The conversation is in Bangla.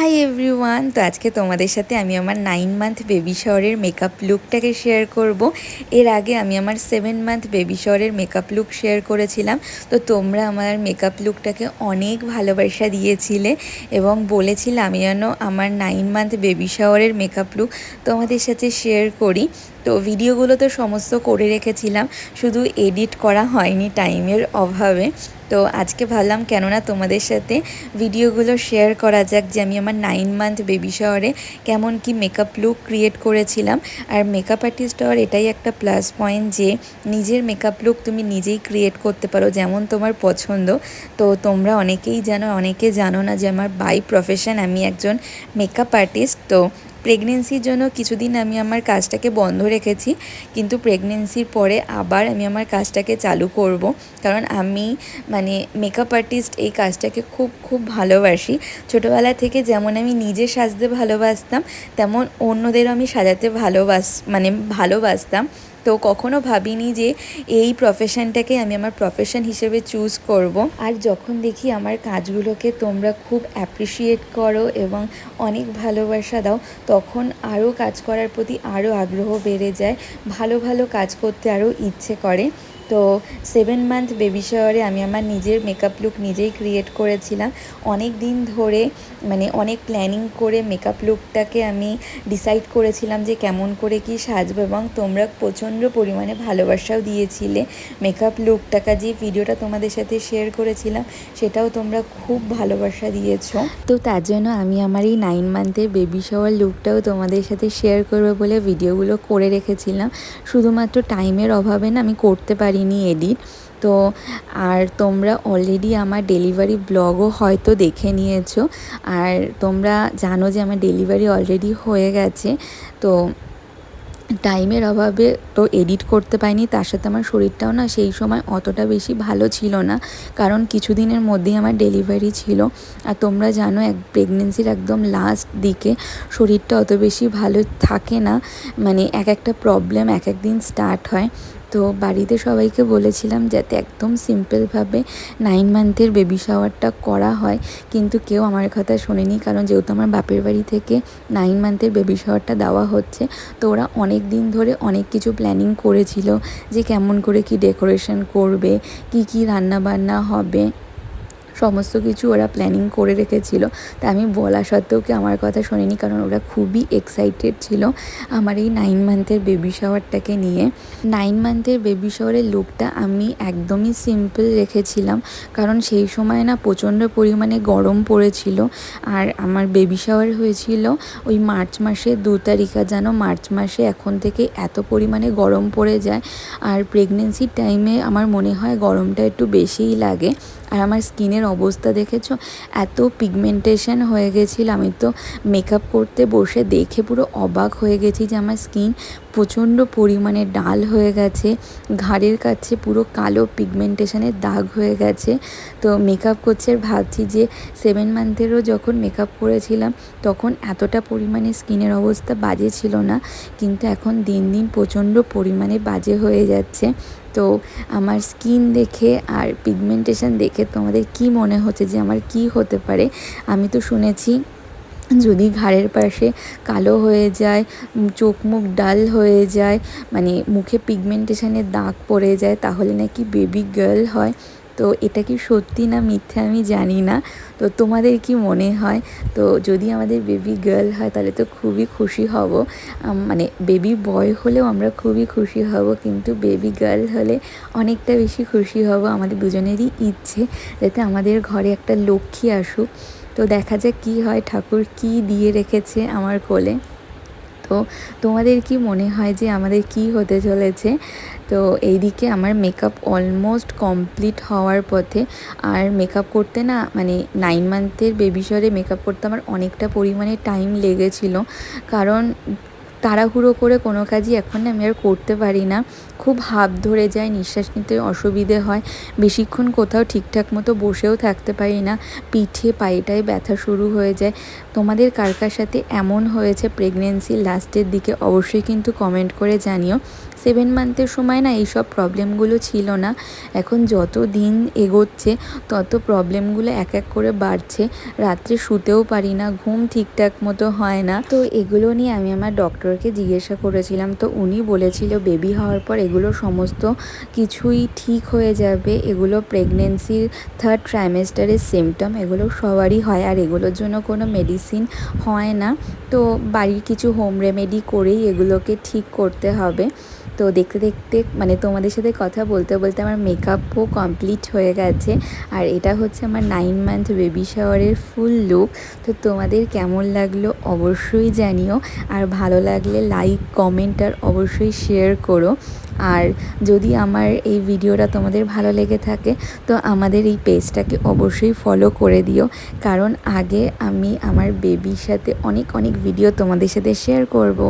Hi everyone. তো আজকে তোমাদের সাথে আমি আমার 9 মান্থ বেবি শাওয়ারের মেকআপ লুকটাকে শেয়ার করব। এর আগে আমি আমার 7 মান্থ বেবি শাওয়ারের মেকআপ লুক শেয়ার করেছিলাম। তো তোমরা আমার মেকআপ লুকটাকে অনেক ভালোবাসা দিয়েছিলে এবং বলেছিলে আমি যেন আমার 9 মান্থ বেবি শাওয়ারের মেকআপ লুক তোমাদের সাথে শেয়ার করি। তো ভিডিওগুলো তো সমস্ত করে রেখেছিলাম, শুধু এডিট করা হয়নি টাইমের অভাবে। তো আজকে ভাবলাম কেননা তোমাদের সাথে ভিডিওগুলো শেয়ার করা যাক যে আমি আমার 9 মান্থ বেবি শাওয়ারে কেমন কি মেকআপ লুক ক্রিয়েট করেছিলাম। আর মেকআপ আর্টিস্ট হওয়ার এটাই একটা প্লাস পয়েন্ট যে নিজের মেকআপ লুক তুমি নিজেই ক্রিয়েট করতে পারো যেমন তোমার পছন্দ। তো তোমরা অনেকেই জানো, অনেকে জানো না যে আমার বাই প্রফেশন আমি একজন মেকআপ আর্টিস্ট। তো প্রেগনেন্সির জন্য কিছুদিন আমি আমার কাজটাকে বন্ধ রেখেছি, কিন্তু প্রেগনেন্সির পরে আবার আমি আমার কাজটাকে চালু করব, কারণ আমি মেকআপ আর্টিস্ট এই কাজটাকে খুব খুব ভালোবাসি। ছোটোবেলা থেকে যেমন আমি নিজে সাজতে ভালোবাসতাম, তেমন অন্যদেরও আমি সাজাতে ভালোবাসতাম। তো কখনো ভাবিনি যে এই প্রফেশনটাকে আমি আমার প্রফেশন হিসেবে চুজ করব। আর যখন দেখি আমার কাজগুলোকে তোমরা খুব অ্যাপ্রিসিয়েট করো এবং অনেক ভালোবাসা দাও, তখন আরও কাজ করার প্রতি আরও আগ্রহ বেড়ে যায়, ভালো ভালো কাজ করতে আরও ইচ্ছে করে। তো 7 মান্থ বেবি শাওয়ারে আমি আমার নিজের মেকআপ লুক নিজেই ক্রিয়েট করেছিলাম। অনেক দিন ধরে অনেক প্ল্যানিং করে মেকআপ লুকটাকে আমি ডিসাইড করেছিলাম যে কেমন করে কি সাজবো, এবং তোমরা প্রচণ্ড পরিমাণে ভালোবাসাও দিয়েছিলে মেকআপ লুকটাকে। যে ভিডিওটা তোমাদের সাথে শেয়ার করেছিলাম সেটাও তোমরা খুব ভালোবাসা দিয়েছো। তো তার জন্য আমি আমার এই 9 মান্থের বেবি শাওয়ার লুকটাও তোমাদের সাথে শেয়ার করবো বলে ভিডিওগুলো করে রেখেছিলাম। শুধুমাত্র টাইমের অভাবে না আমি করতে পারিনি এডিট। তো আর তোমরা অলরেডি আমার ডেলিভারি ব্লগও হয়তো দেখে নিয়েছো, আর তোমরা জানো যে আমার ডেলিভারি অলরেডি হয়ে গেছে। তো টাইমের অভাবে তো এডিট করতে পারিনি, তার সাথে আমার শরীরটাও না সেই সময় অতটা বেশি ভালো ছিল না, কারণ কিছুদিনের মধ্যেই আমার ডেলিভারি ছিল। আর তোমরা জানো প্রেগনেন্সির একদম লাস্ট দিকে শরীরটা অত বেশি ভালো থাকে না, এক একটা প্রবলেম এক এক দিন স্টার্ট হয়। তো বাড়িতে সবাইকে বলেছিলাম যাতে একদম সিম্পলভাবে 9 মান্থের বেবি শাওয়ারটা করা হয়, কিন্তু কেউ আমার কথা শোনেনি, কারণ যেহেতু আমার বাপের বাড়ি থেকে 9 মান্থের বেবি শাওয়ারটা দেওয়া হচ্ছে, তো ওরা অনেক দিন ধরে অনেক কিছু প্ল্যানিং করেছিল যে কেমন করে কি ডেকোরেশন করবে, কি রান্নাবান্না হবে, সমস্ত কিছু ওরা প্ল্যানিং করে রেখেছিল। তা আমি বলা সত্ত্বেও কি আমার কথা শোনেনি, কারণ ওরা খুবই এক্সাইটেড ছিল আমার এই 9 মান্থের বেবি শাওয়ারটাকে নিয়ে। 9 মান্থের বেবি শাওয়ারের লুকটা আমি একদমই সিম্পল রেখেছিলাম, কারণ সেই সময় না প্রচণ্ড পরিমাণে গরম পড়েছিল। আর আমার বেবি শাওয়ার হয়েছিল ওই মার্চ মাসের 2 তারিখ। আর জানো মার্চ মাসে এখন থেকে এত পরিমাণে গরম পড়ে যায়, আর প্রেগনেন্সির টাইমে আমার মনে হয় গরমটা একটু বেশিই লাগে। আর আমার স্কিনের অবস্থা দেখেছো, এত পিগমেন্টেশন হয়ে গেছিল, আমি তো মেকআপ করতে বসে দেখে পুরো অবাক হয়ে গেছি যে আমার স্কিন প্রচণ্ড পরিমাণে ডাল হয়ে গেছে, ঘাড়ের কাছে পুরো কালো পিগমেন্টেশনের দাগ হয়ে গেছে। তো মেকআপ করছে আর ভাবছি যে 7 মান্থেরও যখন মেকআপ করেছিলাম তখন এতটা পরিমাণে স্কিনের অবস্থা বাজে ছিল না, কিন্তু এখন দিন দিন প্রচণ্ড পরিমাণে বাজে হয়ে যাচ্ছে। তো আমার স্কিন দেখে আর পিগমেন্টেশন দেখে তোমাদের কি মনে হচ্ছে যে আমার কি হতে পারে? আমি তো শুনেছি যদি ঘাড়ের পাশে কালো হয়ে যায়, চোখ মুখ ডাল হয়ে যায়, মুখে পিগমেন্টেশনের দাগ পড়ে যায়, তাহলে নাকি বেবি গার্ল হয়। তো এটা কি সত্যি না মিথ্যে আমি জানি না। তো তোমাদের কি মনে হয়? তো যদি আমাদের বেবি গার্ল হয় তাহলে তো খুবই খুশি হব, বেবি বয় হলেও আমরা খুবই খুশি হব, কিন্তু বেবি গার্ল হলে অনেকটা বেশি খুশি হব। আমাদের দুজনেরই ইচ্ছে যাতে আমাদের ঘরে একটা লক্ষ্মী আসুক। তো দেখা যাক কী হয়, ঠাকুর কী দিয়ে রেখেছে আমার কোলে। তো তোমাদের কি মনে হয় যে আমাদের কি হতে চলেছে? তো এইদিকে আমার মেকআপ অলমোস্ট কমপ্লিট হওয়ার পথে। আর মেকআপ করতে না 9 মান্থের বেবি শাওয়ারে মেকআপ করতে আমার অনেকটা পরিমাণে টাইম লেগেছিল, কারণ তাড়াহুড়ো করে কোনো কাজই এখন আমি আর করতে পারি না। খুব হাঁপ ধরে যায়, নিঃশ্বাস নিতে অসুবিধে হয়, বেশিক্ষণ কোথাও ঠিকঠাক মতো বসেও থাকতে পারি না, পিঠে পায়েটায় ব্যথা শুরু হয়ে যায়। তোমাদের কার কার সাথে এমন হয়েছে প্রেগনেন্সির লাস্টের দিকে অবশ্যই কিন্তু কমেন্ট করে জানিও। 7 মান্থের সময় না এইসব প্রবলেমগুলো ছিল না। এখন যত দিন এগোচ্ছে তত প্রবলেমগুলো এক এক করে বাড়ছে। রাত্রে শুতেও পারি না, ঘুম ঠিকঠাক মতো হয় না। তো এগুলো নিয়ে আমি আমার ডক্টরকে জিজ্ঞাসা করেছিলাম, তো উনি বলেছিল বেবি হওয়ার পর এগুলো সমস্ত কিছুই ঠিক হয়ে যাবে। এগুলো প্রেগনেন্সির 3rd ট্রাইমেস্টারের সিমটম, এগুলো সবারই হয় আর এগুলোর জন্য কোনো মেডিসিন হয় না। তো বাড়ির কিছু হোম রেমেডি করেই এগুলোকে ঠিক করতে হবে। তো দেখতে দেখতে মানে তোমাদের সাথে কথা বলতে বলতে আমার মেকআপও কমপ্লিট হয়ে গেছে। আর এটা হচ্ছে আমার 9 মান্থ বেবি শাওয়ারের ফুল লুক। তো তোমাদের কেমন লাগলো অবশ্যই জানিও, আর ভালো লাগলে লাইক, কমেন্ট আর অবশ্যই শেয়ার করো। আর যদি আমার এই ভিডিওটা তোমাদের ভালো লেগে থাকে তো আমাদের এই পেজটাকে অবশ্যই ফলো করে দিও, কারণ আগে আমি আমার বেবির সাথে অনেক ভিডিও তোমাদের সাথে শেয়ার করব।